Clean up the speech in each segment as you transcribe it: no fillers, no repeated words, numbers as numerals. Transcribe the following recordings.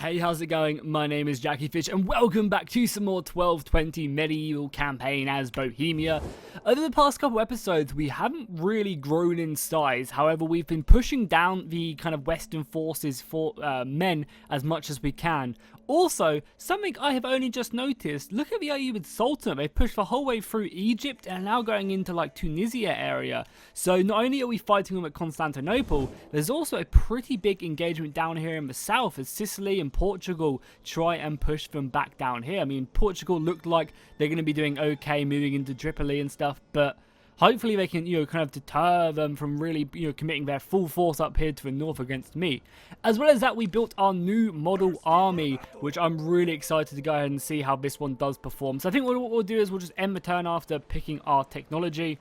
Hey, how's it going? My name is jackiefishhh and welcome back to some more 1220 medieval campaign as Bohemia. Over the past couple episodes we haven't really grown in size, however we've been pushing down the kind of western forces for men as much as we can. Also, something I have only just noticed, look at the Ayyubid Sultanate. They pushed the whole way through Egypt and are now going into like Tunisia area. So not only are we fighting them at Constantinople, there's also a pretty big engagement down here in the south as Sicily and Portugal try and push them back down here. I mean, Portugal looked like they're going to be doing okay moving into Tripoli and stuff, but hopefully they can, kind of deter them from really, committing their full force up here to the north against me. As well as that, we built our new model army, which I'm really excited to go ahead and see how this one does perform. So I think what we'll do is we'll just end the turn after picking our technology,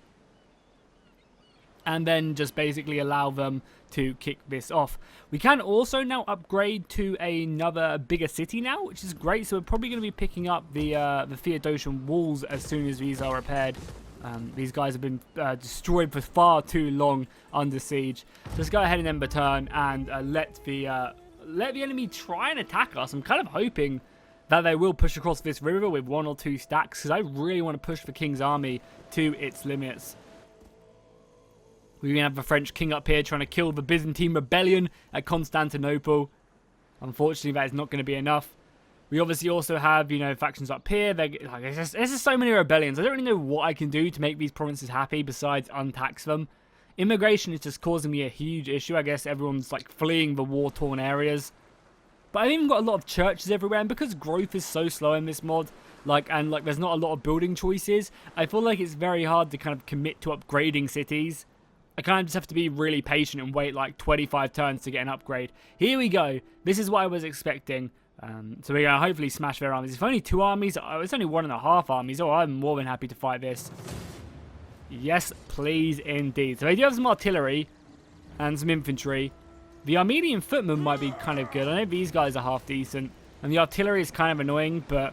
and then just basically allow them to kick this off. We can also now upgrade to another bigger city now, which is great. So we're probably going to be picking up the Theodosian walls as soon as these are repaired. These guys have been destroyed for far too long under siege. Let's go ahead and end the turn and let the enemy try and attack us. I'm kind of hoping that they will push across this river with 1 or 2 stacks, because I really want to push the King's army to its limits. We're going to have the French king up here trying to kill the Byzantine rebellion at Constantinople. Unfortunately, that is not going to be enough. We obviously also have, factions up here. There's just so many rebellions. I don't really know what I can do to make these provinces happy besides untax them. Immigration is just causing me a huge issue. I guess everyone's like fleeing the war-torn areas. But I've even got a lot of churches everywhere, and because growth is so slow in this mod, and there's not a lot of building choices, I feel like it's very hard to kind of commit to upgrading cities. I kind of just have to be really patient and wait like 25 turns to get an upgrade. Here we go. This is what I was expecting. So we're going to hopefully smash their armies. If only 2 armies, it's only 1.5 armies. Oh, I'm more than happy to fight this. Yes, please, indeed. So they do have some artillery and some infantry. The Armenian footmen might be kind of good. I know these guys are half decent. And the artillery is kind of annoying, but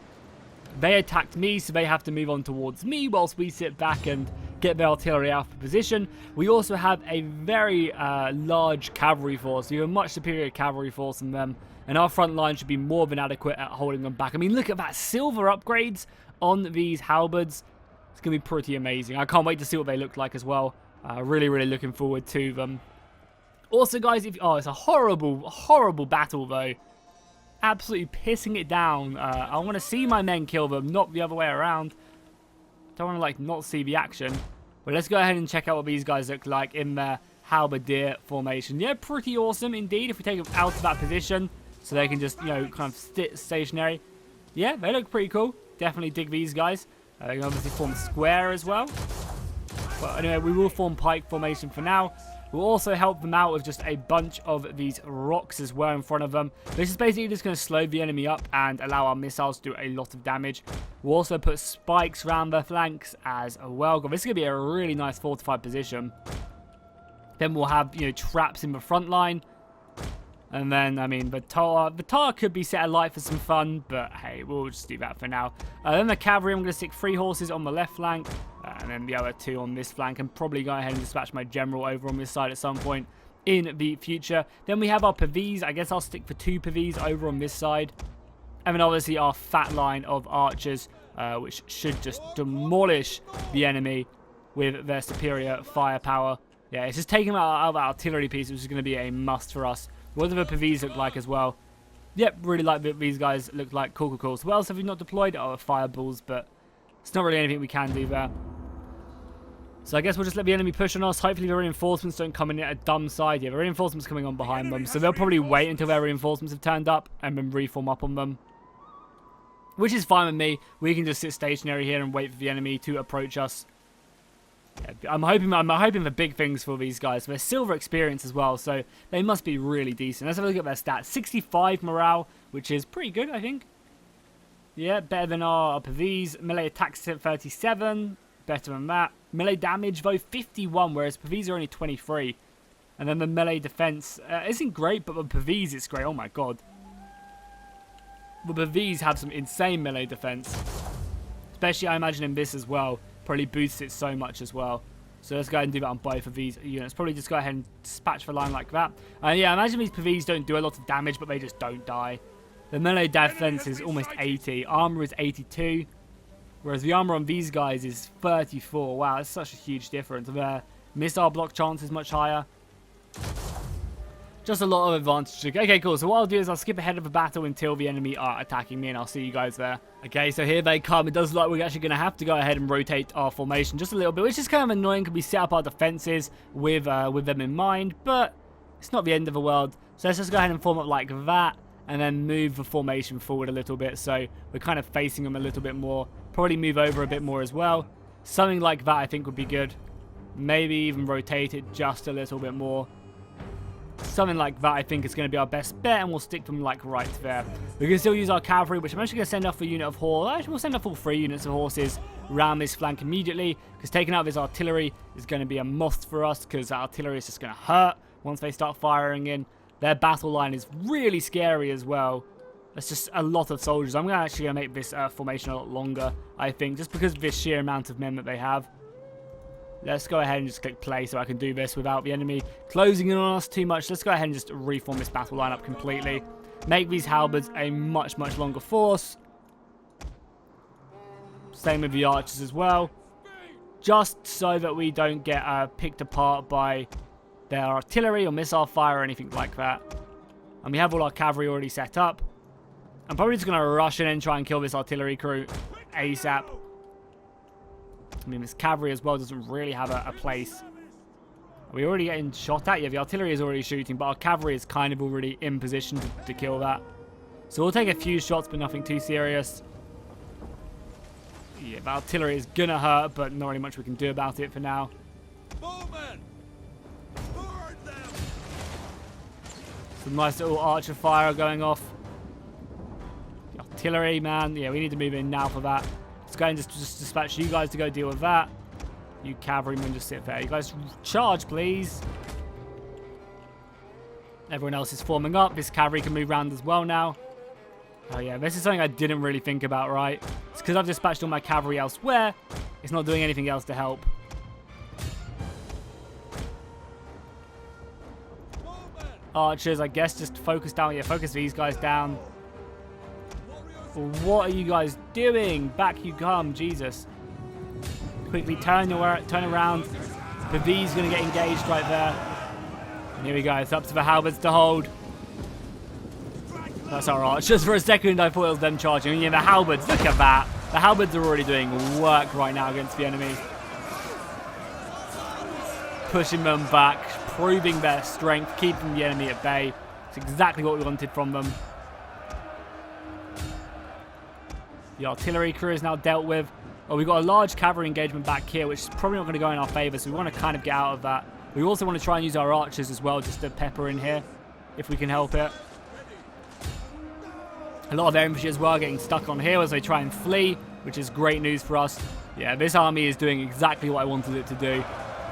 they attacked me, so they have to move on towards me whilst we sit back and get the artillery out of position. We also have a very large cavalry force. We have a much superior cavalry force than them. And our front line should be more than adequate at holding them back. I mean, look at that. Silver upgrades on these halberds. It's going to be pretty amazing. I can't wait to see what they look like as well. Really, really looking forward to them. Also, guys, it's a horrible, horrible battle, though. Absolutely pissing it down. I want to see my men kill them, not the other way around. Don't want to, not see the action. But let's go ahead and check out what these guys look like in their halberdier formation. Yeah, pretty awesome indeed if we take them out of that position. So they can just, kind of sit stationary. Yeah, they look pretty cool. Definitely dig these guys. They can obviously form square as well. But anyway, we will form pike formation for now. We'll also help them out with just a bunch of these rocks as well in front of them. This is basically just going to slow the enemy up and allow our missiles to do a lot of damage. We'll also put spikes around their flanks as well. This is going to be a really nice fortified position. Then we'll have, traps in the front line. And then, I mean, the tower could be set alight for some fun, but hey, we'll just do that for now. Then the cavalry, I'm going to stick 3 horses on the left flank, and then the other 2 on this flank, and probably go ahead and dispatch my general over on this side at some point in the future. Then we have our pavis. I guess I'll stick for 2 pavis over on this side. And then obviously our fat line of archers, which should just demolish the enemy with their superior firepower. Yeah, it's just taking them out of the artillery piece, which is going to be a must for us. What do the pavis look like as well? Yep, really like these guys look like. Cool. So what else have we not deployed? Oh, fireballs, but it's not really anything we can do there. So I guess we'll just let the enemy push on us. Hopefully the reinforcements don't come in at a dumb side. Yeah, the reinforcements coming on behind them. So they'll probably wait until their reinforcements have turned up and then reform up on them. Which is fine with me. We can just sit stationary here and wait for the enemy to approach us. Yeah, I'm hoping for big things for these guys. They're silver experience as well, so they must be really decent. Let's have a look at their stats. 65 morale, which is pretty good, I think. Yeah, better than our pavis. Melee attacks at 37, better than that. Melee damage, though, 51, whereas pavis are only 23. And then the melee defense isn't great, but the pavis is great. Oh my god. The pavis have some insane melee defense. Especially, I imagine, in this as well. Probably boosts it so much as well. So let's go ahead and do that on both of these units. Probably just go ahead and dispatch the line like that. Yeah, imagine these pavis don't do a lot of damage, but they just don't die. The melee defense is almost 80. Armor is 82. Whereas the armor on these guys is 34. Wow, that's such a huge difference. Their missile block chance is much higher. Just a lot of advantage. Okay, cool. So what I'll do is I'll skip ahead of the battle until the enemy are attacking me, and I'll see you guys there. Okay, so here they come. It does look like we're actually going to have to go ahead and rotate our formation just a little bit, which is kind of annoying because we set up our defenses with them in mind, but it's not the end of the world. So let's just go ahead and form up like that, and then move the formation forward a little bit, so we're kind of facing them a little bit more. Probably move over a bit more as well. Something like that I think would be good. Maybe even rotate it just a little bit more. Something like that I think is going to be our best bet, and we'll stick them like right there. We can still use our cavalry, which I'm actually going to send off a unit of horse. Actually, we'll send off all 3 units of horses around this flank immediately, because taking out this artillery is going to be a must for us, because artillery is just going to hurt once they start firing in. Their battle line is really scary as well. That's just a lot of soldiers. I'm actually going to make this formation a lot longer, I think, just because of this sheer amount of men that they have. Let's go ahead and just click play so I can do this without the enemy closing in on us too much. Let's go ahead and just reform this battle line up completely. Make these halberds a much, much longer force. Same with the archers as well. Just so that we don't get picked apart by their artillery or missile fire or anything like that. And we have all our cavalry already set up. I'm probably just going to rush in and try and kill this artillery crew ASAP. I mean, this cavalry as well doesn't really have a place. Are we already getting shot at? Yeah, the artillery is already shooting, but our cavalry is kind of already in position to kill that. So we'll take a few shots, but nothing too serious. Yeah, the artillery is going to hurt, but not really much we can do about it for now. Some nice little archer fire going off. The artillery, man. Yeah, we need to move in now for that. Let's go and just dispatch you guys to go deal with that. You cavalrymen just sit there. You guys charge, please. Everyone else is forming up. This cavalry can move around as well now. Oh yeah, this is something I didn't really think about, right? It's because I've dispatched all my cavalry elsewhere. It's not doing anything else to help. Archers, I guess, just focus down. Yeah, focus these guys down. What are you guys doing? Back you come, Jesus. Quickly turn around. The V's going to get engaged right there. And here we go. It's up to the halberds to hold. That's our archers. For a second, I thought it was them charging. And yeah, the halberds, look at that. The halberds are already doing work right now against the enemy. Pushing them back, proving their strength, keeping the enemy at bay. It's exactly what we wanted from them. The artillery crew is now dealt with. Oh, we've got a large cavalry engagement back here, which is probably not going to go in our favour, so we want to kind of get out of that. We also want to try and use our archers as well, just to pepper in here, if we can help it. A lot of their infantry as well getting stuck on here as they try and flee, which is great news for us. Yeah, this army is doing exactly what I wanted it to do.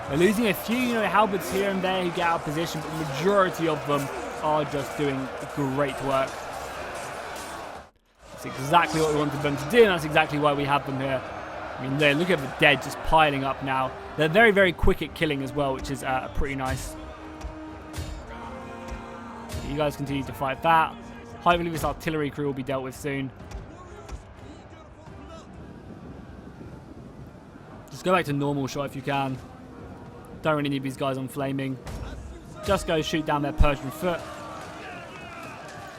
They're losing a few, halberds here and there who get out of position, but the majority of them are just doing great work. That's exactly what we wanted them to do, and that's exactly why we have them here. I mean, look at the dead just piling up now. They're very, very quick at killing as well, which is pretty nice. You guys continue to fight that. Hopefully this artillery crew will be dealt with soon. Just go back to normal shot if you can. Don't really need these guys on flaming. Just go shoot down their Persian foot.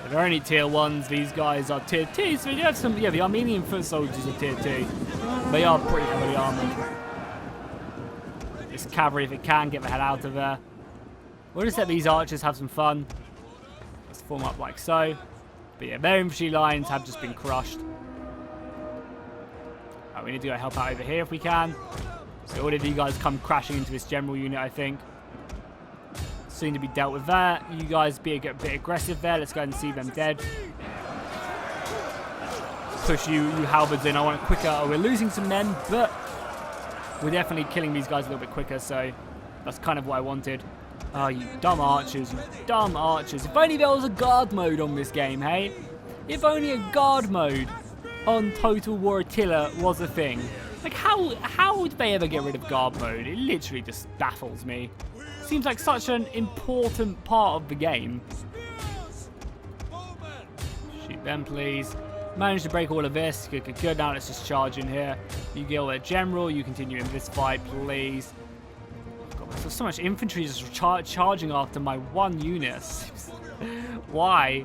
They're only tier 1s. These guys are tier 2s. So you have some, yeah, the Armenian foot soldiers are tier 2. They are pretty heavily armored. This cavalry, if it can, get the hell out of there. We'll just let these archers have some fun. Let's form up like so. But yeah, their infantry lines have just been crushed. Oh, we need to go help out over here if we can. So all of you guys come crashing into this general unit, I think. Soon to be dealt with there. You guys be a bit aggressive there. Let's go ahead and see them dead. Push you halberds in. I want it quicker. Oh, we're losing some men, but we're definitely killing these guys a little bit quicker, so that's kind of what I wanted. Oh, you dumb archers. You dumb archers. If only there was a guard mode on this game, hey? If only a guard mode on Total War Attila was a thing. Like, how would they ever get rid of guard mode? It literally just baffles me. Seems like such an important part of the game. Shoot them, please. Managed to break all of this. Good, good, good. Now let's just charge in here. You kill their general. You continue in this fight, please. God, there's so much infantry just charging after my one unit. Why?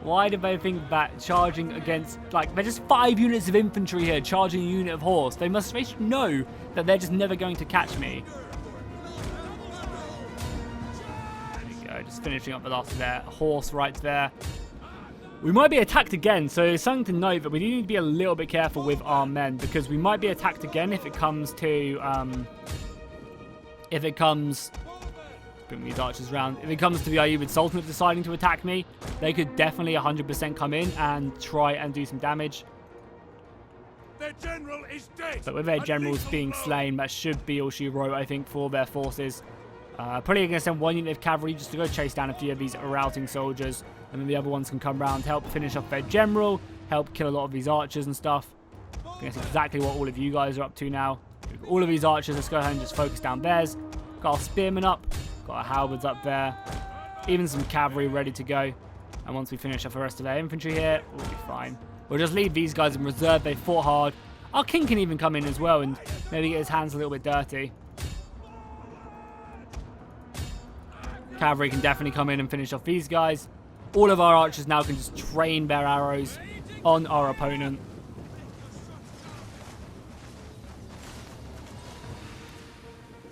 Why do they think that charging against, like, they're just 5 units of infantry here charging a unit of horse? They should know that they're just never going to catch me. There we go, just finishing up the last of their horse right there. We might be attacked again, so it's something to note that we do need to be a little bit careful with our men, because we might be attacked again if it comes to, bring these archers around. If it comes to the Ayyubid Sultanate deciding to attack me, they could definitely 100% come in and try and do some damage. Their general is dead. But with their generals being slain, that should be all she wrote, I think, for their forces. Probably going to send 1 unit of cavalry just to go chase down a few of these routing soldiers, and then the other ones can come around, help finish off their general, help kill a lot of these archers and stuff. I think that's exactly what all of you guys are up to now. All of these archers, let's go ahead and just focus down theirs. Got our spearmen up. Got our halberds up there. Even some cavalry ready to go. And once we finish off the rest of their infantry here, we'll be fine. We'll just leave these guys in reserve. They fought hard. Our king can even come in as well and maybe get his hands a little bit dirty. Cavalry can definitely come in and finish off these guys. All of our archers now can just train their arrows on our opponent.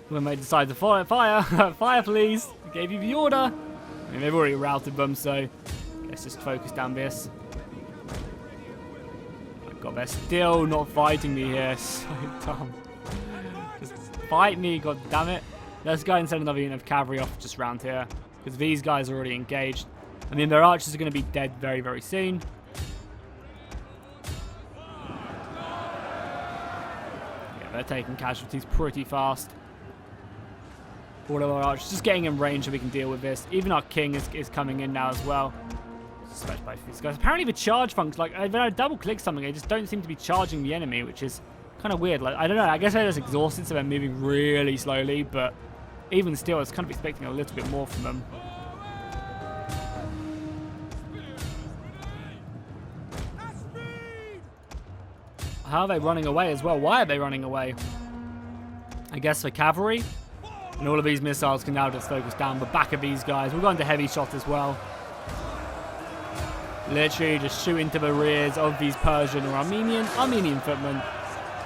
When they decide to fire, fire please. I gave you the order. I mean, they've already routed them, so let's just focus down this. Oh my god, they're still not fighting me here. So dumb. Just fight me, god damn it. Let's go and send another unit of cavalry off just round here, because these guys are already engaged. I mean, their archers are going to be dead very, very soon. Yeah, they're taking casualties pretty fast. All of our archers just getting in range so we can deal with this. Even our king is coming in now as well. Especially by these guys. Apparently the charge function, like, when I double click something, they just don't seem to be charging the enemy, which is kind of weird. Like, I don't know, I guess they're just exhausted, so they're moving really slowly, but even still, I was kind of expecting a little bit more from them. How are they running away as well? Why are they running away? I guess for cavalry. And all of these missiles can now just focus down the back of these guys. We're going to heavy shot as well. Literally just shoot into the rears of these Persian or Armenian footmen.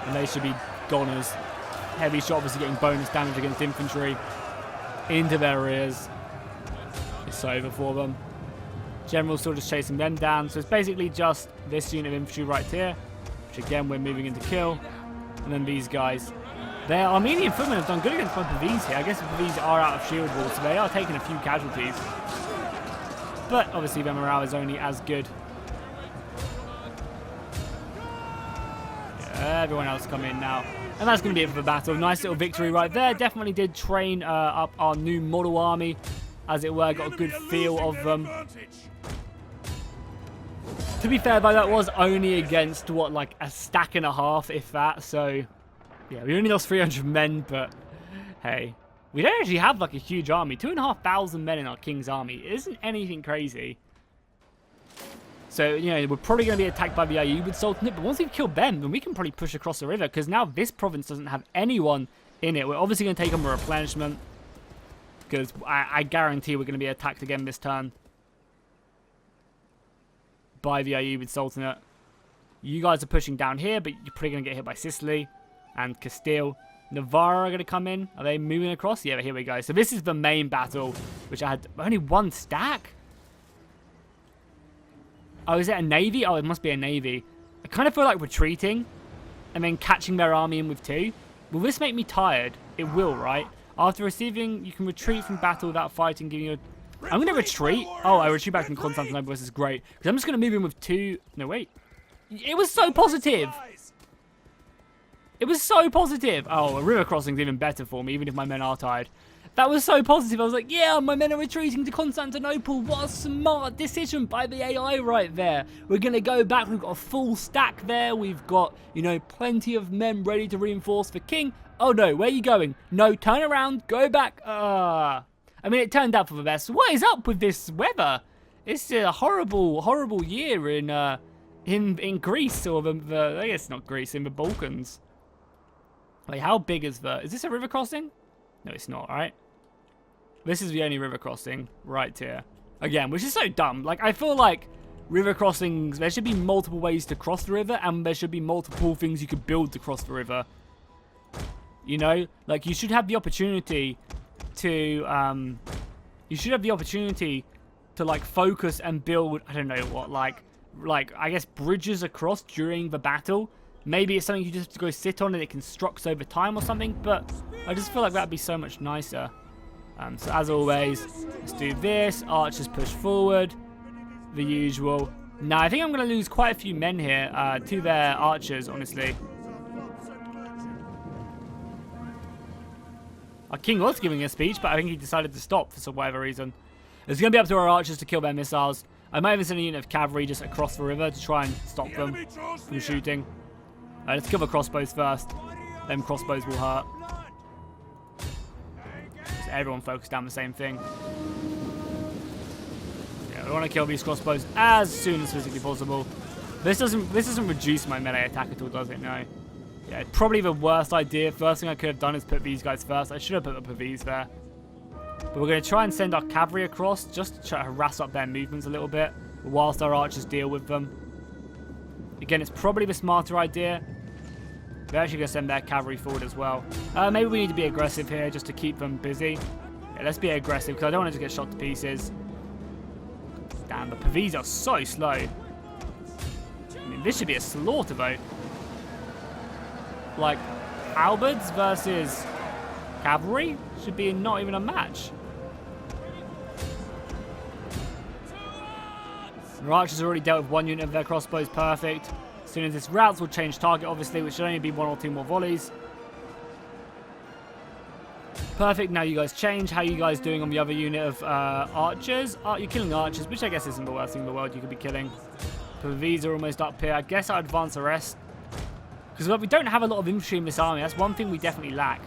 And they should be goners. Heavy shot obviously getting bonus damage against infantry. Into their rears. It's over for them. General's still just chasing them down. So it's basically just this unit of infantry right here. Which again we're moving into kill. And then these guys. Their Armenian footmen have done good against both of these here. I guess these are out of shield wall, so they are taking a few casualties. But obviously their morale is only as good. Yeah, everyone else come in now. And that's going to be it for the battle. Nice little victory right there. Definitely did train up our new model army, as it were. Got a good feel of them. To be fair though, that was only against, what, like a stack and a half, if that, so... Yeah, we only lost 300 men, but hey, we don't actually have like a huge army. 2,500 men in our king's army. It isn't anything crazy. So, you know, we're probably going to be attacked by the Ayyubid Sultanate, but once we've killed them, then we can probably push across the river, because now this province doesn't have anyone in it. We're obviously going to take on a replenishment, because I guarantee we're going to be attacked again this turn by the Ayyubid Sultanate. You guys are pushing down here, but you're probably going to get hit by Sicily and Castile. Navarre are going to come in. Are they moving across? Yeah, here we go. So this is the main battle, which I had only 1 stack. Oh, is it a navy? Oh, it must be a navy. I kind of feel like retreating and then catching their army in with 2. Will this make me tired? It will, right? After receiving, you can retreat from battle without fighting, giving you a... I'm going to retreat. Oh, I retreat back from Constantinople. This is great. Because I'm just going to move in with 2... No, wait. It was so positive. It was so positive. Oh, a river crossing is even better for me, even if my men are tired. That was so positive. I was like, yeah, my men are retreating to Constantinople. What a smart decision by the AI right there. We're going to go back. We've got a full stack there. We've got, you know, plenty of men ready to reinforce the king. Oh, no, where are you going? No, turn around. Go back. I mean, it turned out for the best. What is up with this weather? It's a horrible, horrible year in Greece, sort of. I guess not Greece, in the Balkans. Wait, how big is is this a river crossing? No, it's not, right? This is the only river crossing right here. Again, which is so dumb. Like, I feel like river crossings, there should be multiple ways to cross the river, and there should be multiple things you could build to cross the river. You know? Like, you should have the opportunity to, like, focus and build, I don't know what, like, I guess, bridges across during the battle. Maybe it's something you just have to go sit on and it constructs over time or something, but I just feel like that'd be so much nicer. So as always, let's do this. Archers push forward. The usual. Now, I think I'm going to lose quite a few men here to their archers, honestly. Our king was giving a speech, but I think he decided to stop for whatever reason. It's going to be up to our archers to kill their missiles. I might even send a unit of cavalry just across the river to try and stop them from shooting. Let's kill the crossbows first. Them crossbows will hurt. So everyone focus down the same thing. Yeah, we want to kill these crossbows as soon as physically possible. This doesn't reduce my melee attack at all, does it? No. Yeah, probably the worst idea. First thing I could have done is put these guys first. I should have put the these there. But we're going to try and send our cavalry across just to try to harass up their movements a little bit whilst our archers deal with them. Again, it's probably the smarter idea. They're actually going to send their cavalry forward as well. Maybe we need to be aggressive here just to keep them busy. Yeah, let's be aggressive because I don't want to just get shot to pieces. Damn, the Pavis are so slow. I mean, this should be a slaughter vote. Like, halberds versus cavalry should be not even a match. The archers already dealt with one unit of their crossbows, perfect. As soon as this routes will change target, obviously, which should only be 1 or 2 more volleys. Perfect, now you guys change. How are you guys doing on the other unit of archers? You're killing archers, which I guess isn't the worst thing in the world you could be killing. Pavis are almost up here. I guess I'll advance the rest. Because we don't have a lot of infantry in this army. That's one thing we definitely lack.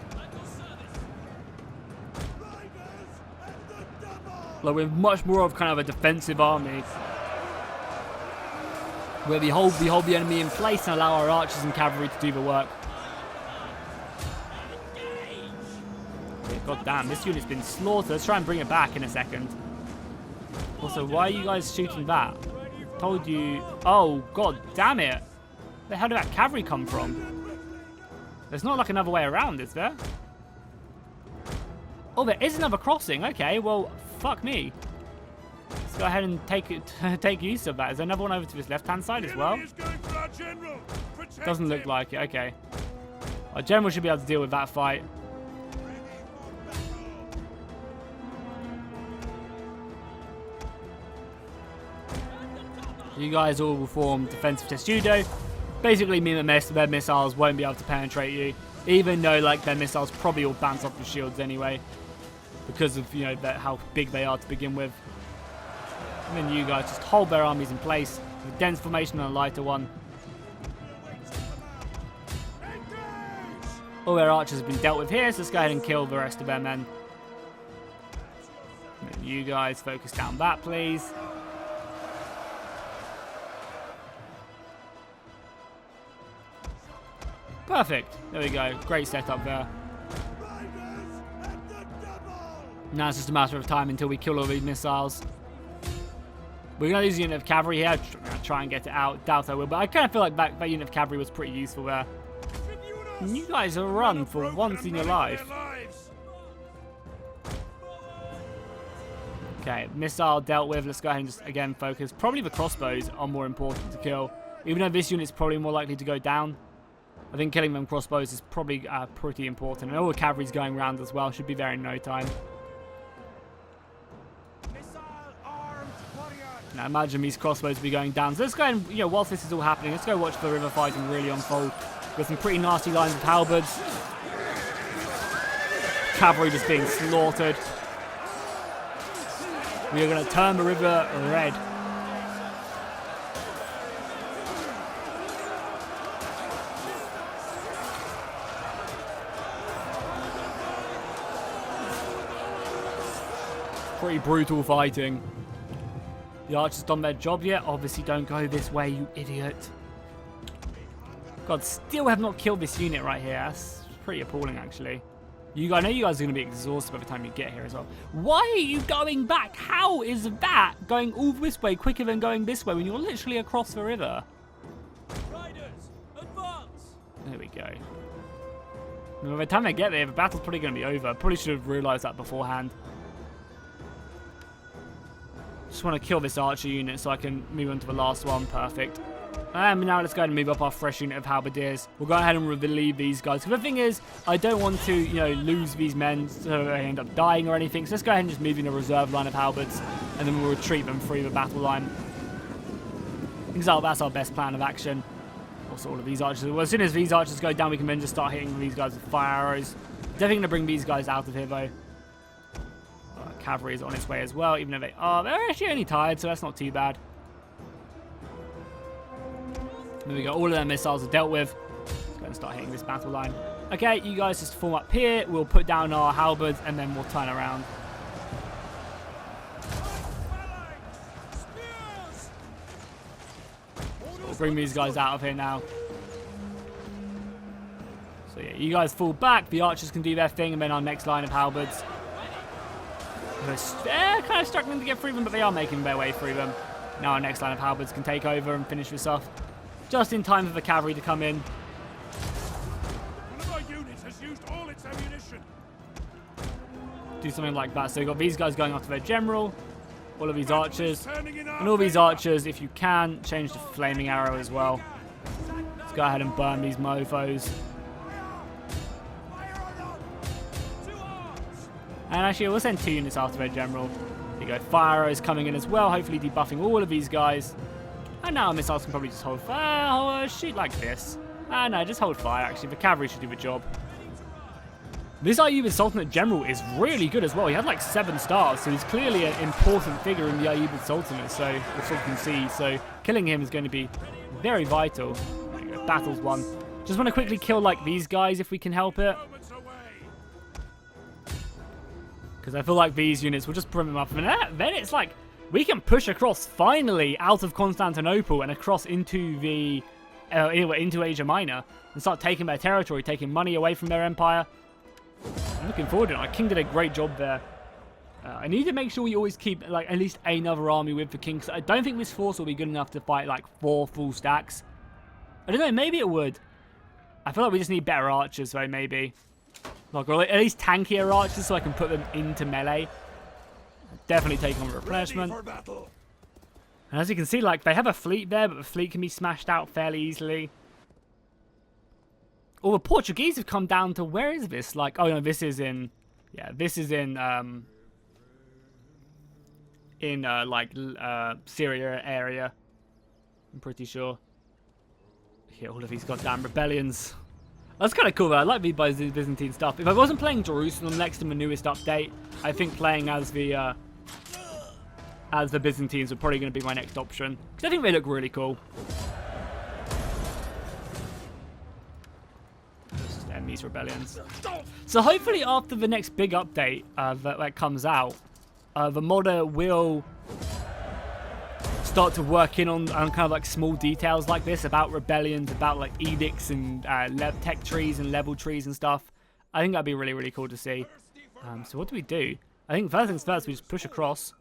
Like, we're much more of kind of a defensive army, where we hold the enemy in place and allow our archers and cavalry to do the work. God damn, this unit's been slaughtered. Let's try and bring it back in a second. Also, why are you guys shooting that? Told you. Oh, god damn it. Where the hell did that cavalry come from? There's not like another way around, is there? Oh, there is another crossing. Okay, well, fuck me. Let's go ahead and take use of that. Is there another one over to this left-hand side as well? Doesn't look like it. Okay. Our general should be able to deal with that fight. You guys all will form defensive testudo. Basically mean that their missiles won't be able to penetrate you, even though like their missiles probably all bounce off the shields anyway, because of, you know, how big they are to begin with. And then you guys just hold their armies in place with a dense formation and a lighter one. All their archers have been dealt with here, so let's go ahead and kill the rest of their men. And then you guys focus down that, please. Perfect. There we go. Great setup there. Now it's just a matter of time until we kill all these missiles. We're going to use a unit of cavalry here. Try and get it out. Doubt I will, but I kind of feel like that unit of cavalry was pretty useful there. And you guys are run for once in your life. Okay, missile dealt with. Let's go ahead and just, again, focus. Probably the crossbows are more important to kill. Even though this unit's probably more likely to go down. I think killing them crossbows is probably pretty important. And all the cavalry's going around as well. Should be there in no time. Now imagine these crossbows will be going down. So let's go and, you know, whilst this is all happening, let's go watch the river fighting really unfold. Got some pretty nasty lines of halberds. Cavalry just being slaughtered. We are going to turn the river red. Pretty brutal fighting. The archers done their job yet? Obviously don't go this way, you idiot. God, still have not killed this unit right here. That's pretty appalling, actually. I know you guys are going to be exhausted by the time you get here as well. Why are you going back? How is that going all this way quicker than going this way when you're literally across the river? Riders, advance! There we go. By the time they get there, the battle's probably going to be over. Probably should have realised that beforehand. Just want to kill this archer unit so I can move on to the last one. Perfect. Now let's go ahead and move up our fresh unit of halberdiers. We'll go ahead and relieve these guys. The thing is, I don't want to, lose these men so they end up dying or anything. So let's go ahead and just move in a reserve line of halberds, and then we'll retreat them through the battle line. That's our best plan of action. Also, all of these archers. Well, as soon as these archers go down, we can then just start hitting these guys with fire arrows. Definitely going to bring these guys out of here, though. Cavalry is on its way as well, even though they're actually only tired, so that's not too bad. There we go, all of their missiles are dealt with. Let's go and start hitting this battle line. Okay, you guys just form up here. We'll put down our halberds and then we'll turn around. We'll bring these guys out of here now. So yeah, you guys fall back. The archers can do their thing, and then our next line of halberds. They're kind of struggling to get through them, but they are making their way through them. Now our next line of halberds can take over and finish this off. Just in time for the cavalry to come in. One of our units has used all its ammunition. Do something like that. So you've got these guys going after their general. All of these archers. And all these archers, if you can, change to flaming arrow as well. Let's go ahead and burn these mofos. And actually, we'll send 2 units after their general. There you go. Fire arrows coming in as well, hopefully debuffing all of these guys. And now our missiles can probably just hold fire, shoot like this. No, just hold fire, actually. The cavalry should do the job. This Ayyubid Sultanate General is really good as well. He had like 7 stars, so he's clearly an important figure in the Ayyubid Sultanate, so that's all you can see. So killing him is going to be very vital. There you go, battle's won. Just want to quickly kill like these guys if we can help it. Because I feel like these units will just bring them up. And then it's like, we can push across finally out of Constantinople and across into the into Asia Minor and start taking their territory, taking money away from their empire. I'm looking forward to it. Our king did a great job there. I need to make sure we always keep like at least another army with the king. Because I don't think this force will be good enough to fight like 4 full stacks. I don't know. Maybe it would. I feel like we just need better archers though. Maybe. Like, or at least tankier archers so I can put them into melee. Definitely take on replenishment. And as you can see, like, they have a fleet there, but the fleet can be smashed out fairly easily. Oh, the Portuguese have come down to, where is this? Like, oh no, this is in, yeah, this is in Syria area. I'm pretty sure. Yeah, all of these goddamn rebellions. That's kind of cool though. I like the Byzantine stuff. If I wasn't playing Jerusalem next to the newest update, I think playing as the Byzantines would probably going to be my next option. Because I think they look really cool. Let's just end these rebellions. So hopefully after the next big update that comes out, the modder will start to work in on kind of like small details like this about rebellions, about like edicts and tech trees and level trees and stuff. I think that'd be really, really cool to see. So what do we do? I think first things first, we just push across,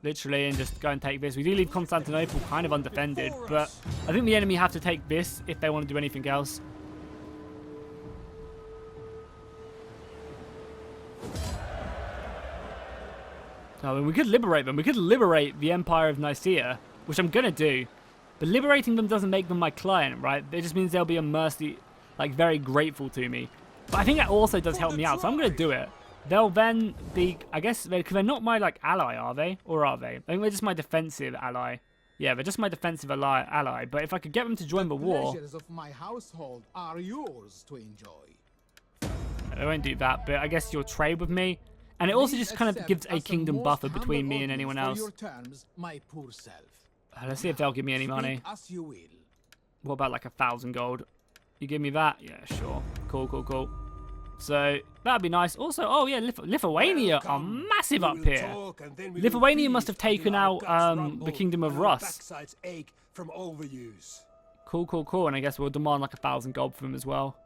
literally, and just go and take this. We do leave Constantinople kind of undefended, but I think the enemy have to take this if they want to do anything else. No, we could liberate them. We could liberate the Empire of Nicaea, which I'm going to do. But liberating them doesn't make them my client, right? It just means they'll be a mercy, like, very grateful to me. But I think that also does help me out, so I'm going to do it. They'll then be, I guess, because they're not my, like, ally, are they? Or are they? I think they're just my defensive ally. Yeah, they're just my defensive ally. But if I could get them to join the war... pleasures of my household are yours to enjoy. I won't do that, but I guess you'll trade with me. And it also just kind of gives a kingdom buffer between me and anyone else. Let's see if they'll give me any money. What about like 1,000 gold? You give me that? Yeah, sure. Cool. So that'd be nice. Also, oh yeah, Lithuania are massive up here. Lithuania must have taken out the Kingdom of Rus. Cool, cool, cool. And I guess we'll demand like 1,000 gold from them as well.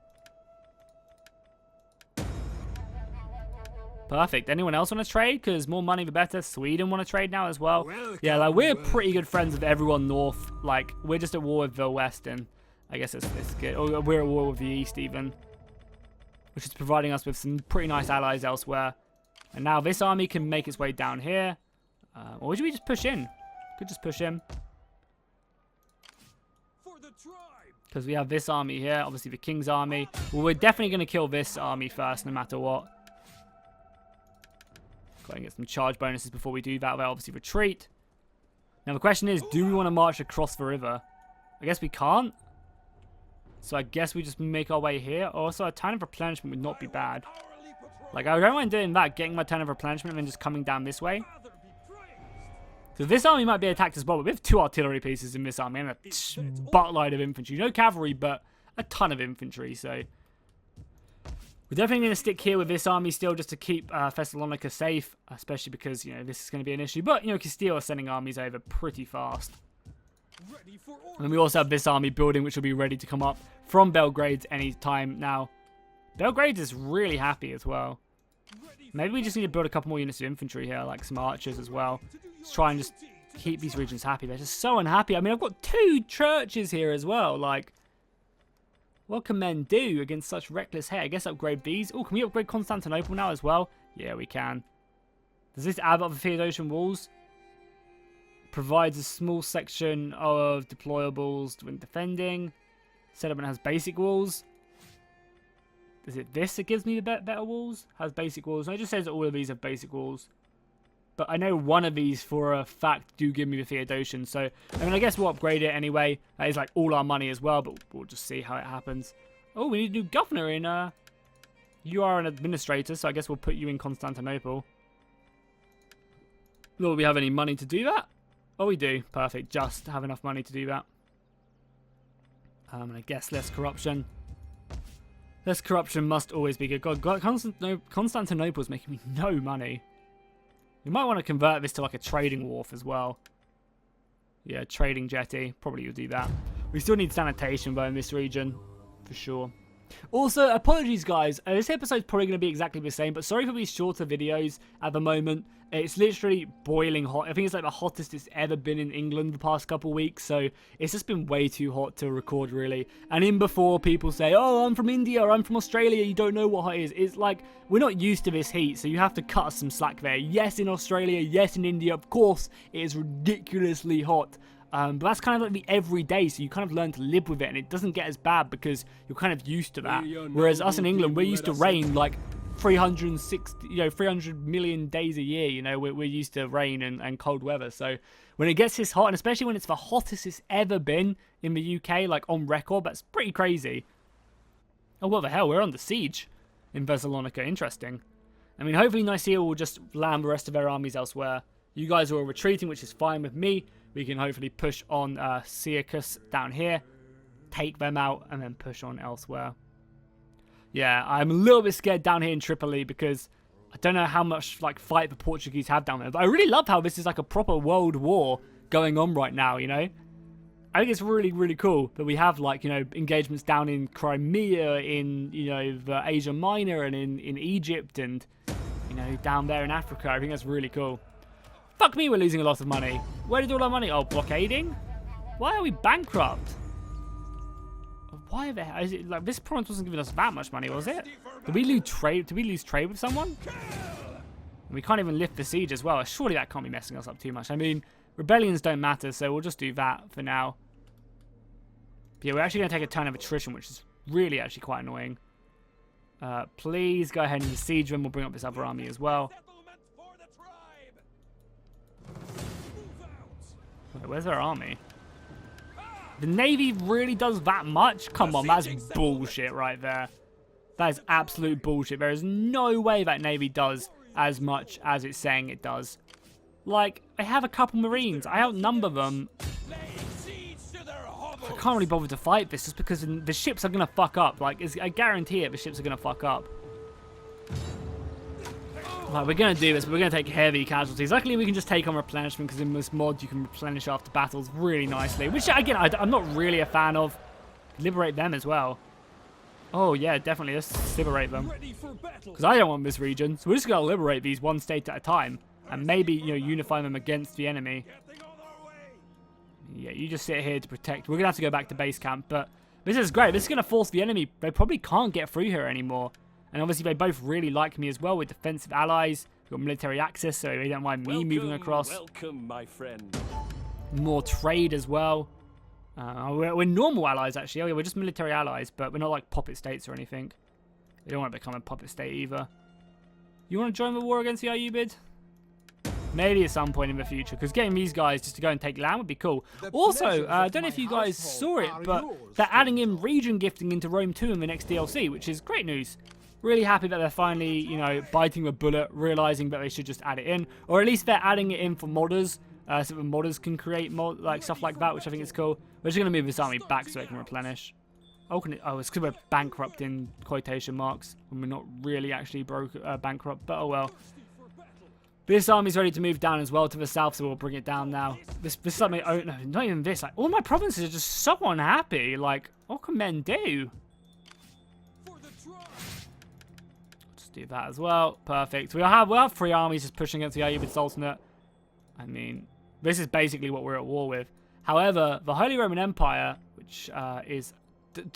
Perfect. Anyone else want to trade? Because more money the better. Sweden want to trade now as well. Yeah, like we're pretty good friends with everyone north. Like we're just at war with the west, and I guess it's good. Or we're at war with the east even, which is providing us with some pretty nice allies elsewhere. And now this army can make its way down here. Or should we just push in? Could just push in. Because we have this army here, obviously the king's army. Well, we're definitely going to kill this army first, no matter what. Got to get some charge bonuses before we do that. We'll obviously retreat. Now the question is, do we want to march across the river? I guess we can't. So I guess we just make our way here. Also, a ton of replenishment would not be bad. Like, I don't mind doing that, getting my ton of replenishment and then just coming down this way. So this army might be attacked as well, but we have 2 artillery pieces in this army and a buttload of infantry. No cavalry, but a ton of infantry, so... We're definitely going to stick here with this army still just to keep Thessalonica safe, especially because, you know, this is going to be an issue. But, you know, Castile are sending armies over pretty fast. And then we also have this army building, which will be ready to come up from Belgrade any time now. Belgrade is really happy as well. Maybe we just need to build a couple more units of infantry here, like some archers as well. Let's try and just keep these regions happy. They're just so unhappy. I mean, I've got 2 churches here as well, like... What can men do against such reckless hate? I guess upgrade these. Oh, can we upgrade Constantinople now as well? Yeah, we can. Does this add up the Theodosian walls? Provides a small section of deployables when defending. Settlement has basic walls. Is it this that gives me the better walls? Has basic walls. No, it just says that all of these have basic walls. But I know one of these for a fact do give me the Theodosian. So, I mean, I guess we'll upgrade it anyway. That is like all our money as well, but we'll just see how it happens. Oh, we need a new governor in... You are an administrator, so I guess we'll put you in Constantinople. Will we have any money to do that? Oh, we do. Perfect. Just have enough money to do that. I guess less corruption. Less corruption must always be good. God, Constantinople's making me no money. We might want to convert this to like a trading wharf as well. Yeah, trading jetty. Probably you'll do that. We still need sanitation though in this region, for sure. Also, apologies guys. This episode's probably going to be exactly the same, but sorry for these shorter videos at the moment. It's literally boiling hot. I think it's like the hottest it's ever been in England the past couple weeks, so it's just been way too hot to record really. And in before people say, oh, I'm from India or I'm from Australia, you don't know what hot is. It's like, we're not used to this heat, so you have to cut us some slack there. Yes, in Australia, yes, in India, of course, it is ridiculously hot. But that's kind of like the everyday, so you kind of learn to live with it, and it doesn't get as bad because you're kind of used to that. Whereas us in England, we're used to rain like 300 million days a year, you know, we're used to rain and cold weather. So when it gets this hot, and especially when it's the hottest it's ever been in the UK, like on record, that's pretty crazy. Oh, what the hell, we're under siege in Thessalonica, interesting. I mean, hopefully Nicaea will just land the rest of their armies elsewhere. You guys are all retreating, which is fine with me. We can hopefully push on Caecus down here, take them out, and then push on elsewhere. Yeah, I'm a little bit scared down here in Tripoli because I don't know how much like fight the Portuguese have down there. But I really love how this is like a proper world war going on right now, you know? I think it's really, really cool that we have like, you know, engagements down in Crimea, in, you know, the Asia Minor and in Egypt and, you know, down there in Africa. I think that's really cool. Fuck me, we're losing a lot of money. Where did all our money? Oh, blockading? Why are we bankrupt? Why the hell? Is it like this province wasn't giving us that much money, was it? Did we lose trade? Did we lose trade with someone? We can't even lift the siege as well. Surely that can't be messing us up too much. I mean, rebellions don't matter, so we'll just do that for now. But yeah, we're actually going to take a turn of attrition, which is really actually quite annoying. Please go ahead and besiege them. We'll bring up this other army as well. Wait, where's our army? The Navy really does that much? Come on, that's bullshit right there. That is absolute bullshit. There is no way that Navy does as much as it's saying it does. Like, I have a couple Marines. I outnumber them. I can't really bother to fight this just because the ships are going to fuck up. Like, I guarantee it, the ships are going to fuck up. Right, we're going to do this, but we're going to take heavy casualties. Luckily, we can just take on replenishment, because in this mod, you can replenish after battles really nicely. Which, again, I'm not really a fan of. Liberate them as well. Oh, yeah, definitely. Let's liberate them. Because I don't want this region, so we're just going to liberate these one state at a time. And maybe, you know, unify them against the enemy. Yeah, you just sit here to protect. We're going to have to go back to base camp, but this is great. This is going to force the enemy. They probably can't get through here anymore. And obviously, they both really like me as well with defensive allies. We've got military access, so they don't mind me moving across. Welcome, my friend. More trade as well. We're normal allies, actually. Oh, yeah, we're just military allies, but we're not like puppet states or anything. We don't want to become a puppet state either. You want to join the war against the Ayyubid? Maybe at some point in the future, because getting these guys just to go and take land would be cool. Also, I don't know if you guys saw it, but they're adding in region gifting into Rome 2 in the next DLC, which is great news. Really happy that they're finally, you know, biting the bullet, realizing that they should just add it in, or at least they're adding it in for modders, so the modders can create like stuff like that, which I think is cool. We're just gonna move this army back so it can replenish. Oh, it's because we're bankrupt in quotation marks, and we're not really actually bankrupt, but oh well. This army's ready to move down as well to the south, so we'll bring it down now. This something. Oh no, not even this. Like all my provinces are just so unhappy. Like, what can men do? Do that as well. Perfect. We'll have 3 armies just pushing against the Ayyubid Sultanate. I mean, this is basically what we're at war with. However, the Holy Roman Empire, which is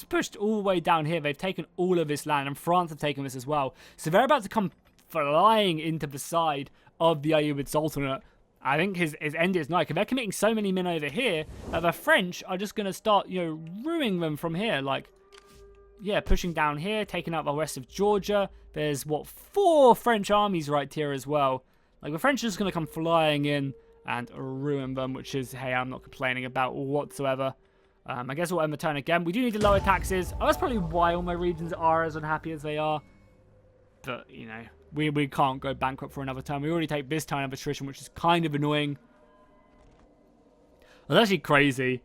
pushed all the way down here, they've taken all of this land, and France have taken this as well. So they're about to come flying into the side of the Ayyubid Sultanate. I think his end is nigh. They're committing so many men over here that the French are just going to start, you know, ruining them from here. Like, yeah, pushing down here, taking out the rest of Georgia. There's, what, 4 French armies right here as well. Like, the French are just going to come flying in and ruin them, which is, hey, I'm not complaining about whatsoever. I guess we'll end the turn again. We do need to lower taxes. Oh, that's probably why all my regions are as unhappy as they are. But, you know, we can't go bankrupt for another turn. We already take this turn of attrition, which is kind of annoying. Well, that's actually crazy.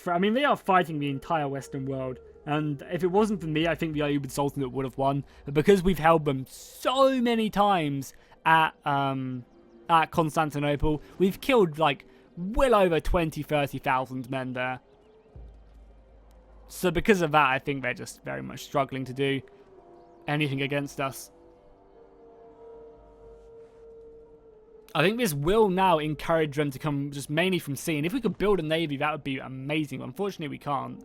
I mean, they are fighting the entire Western world. And if it wasn't for me, I think the Ayyubid Sultanate would have won. But because we've held them so many times at Constantinople, we've killed like well over 20,000-30,000 men there. So because of that, I think they're just very much struggling to do anything against us. I think this will now encourage them to come just mainly from sea. And if we could build a navy, that would be amazing. Unfortunately, we can't.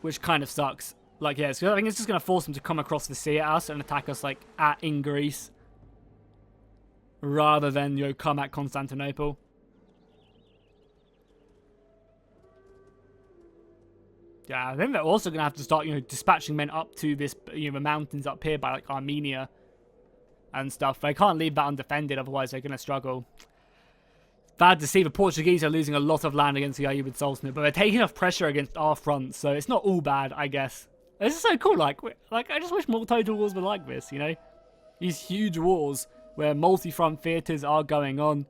Which kind of sucks. Like, yeah, so I think it's just going to force them to come across the sea at us and attack us, like, in Greece. Rather than, you know, come at Constantinople. Yeah, I think they're also going to have to start, you know, dispatching men up to this, you know, the mountains up here by, like, Armenia and stuff. They can't leave that undefended, otherwise they're going to struggle. Bad to see. The Portuguese are losing a lot of land against the Ayyubid Sultanate, but they're taking enough pressure against our front, so it's not all bad, I guess. This is so cool. Like I just wish more Total Wars were like this, you know? These huge wars where multi-front theatres are going on.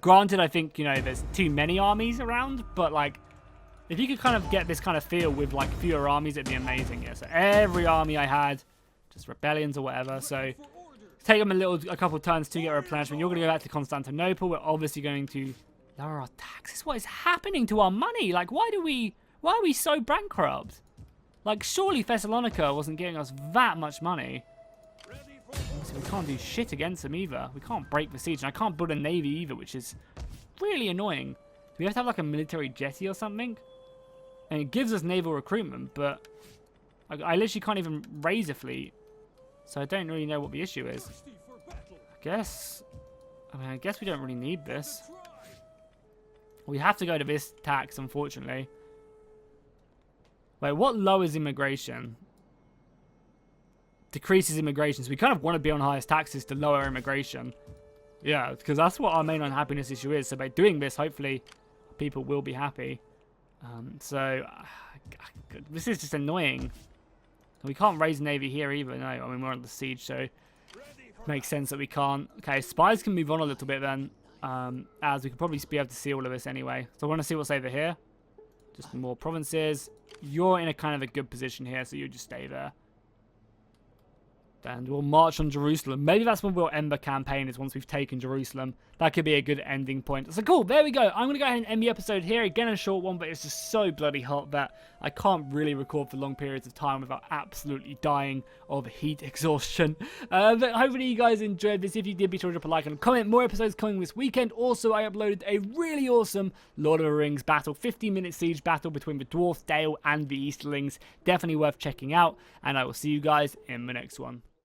Granted, I think, you know, there's too many armies around, but, like, if you could kind of get this kind of feel with, like, fewer armies, it'd be amazing. Yeah, so every army I had, just rebellions or whatever, so take them a couple of turns to get replenishment. You're going to go back to Constantinople. We're obviously going to lower our taxes. What is happening to our money? Like, why are we so bankrupt? Like, surely Thessalonica wasn't giving us that much money. So we can't do shit against them either. We can't break the siege, and I can't build a navy either, which is really annoying. We have to have like a military jetty or something, and it gives us naval recruitment, but I literally can't even raise a fleet, so I don't really know what the issue is. I guess we don't really need this. We have to go to this tax, unfortunately. Wait, what lowers immigration? Decreases immigration. So we kind of want to be on highest taxes to lower immigration. Yeah, because that's what our main unhappiness issue is. So by doing this, hopefully, people will be happy. This is just annoying. We can't raise navy here either. No, I mean, we're on the siege, so it makes sense that we can't. Okay, spies can move on a little bit then, as we could probably be able to see all of this anyway. So I want to see what's over here. Just more provinces. You're in a kind of a good position here, so you just stay there. And we'll march on Jerusalem. Maybe that's when we'll end the campaign, is once we've taken Jerusalem. That could be a good ending point. So cool, there we go. I'm going to go ahead and end the episode here. Again, a short one, but it's just so bloody hot that I can't really record for long periods of time without absolutely dying of heat exhaustion. But hopefully you guys enjoyed this. If you did, be sure to drop a like and a comment. More episodes coming this weekend. Also, I uploaded a really awesome Lord of the Rings battle, 15-minute siege battle between the Dwarf, Dale, and the Easterlings. Definitely worth checking out. And I will see you guys in the next one.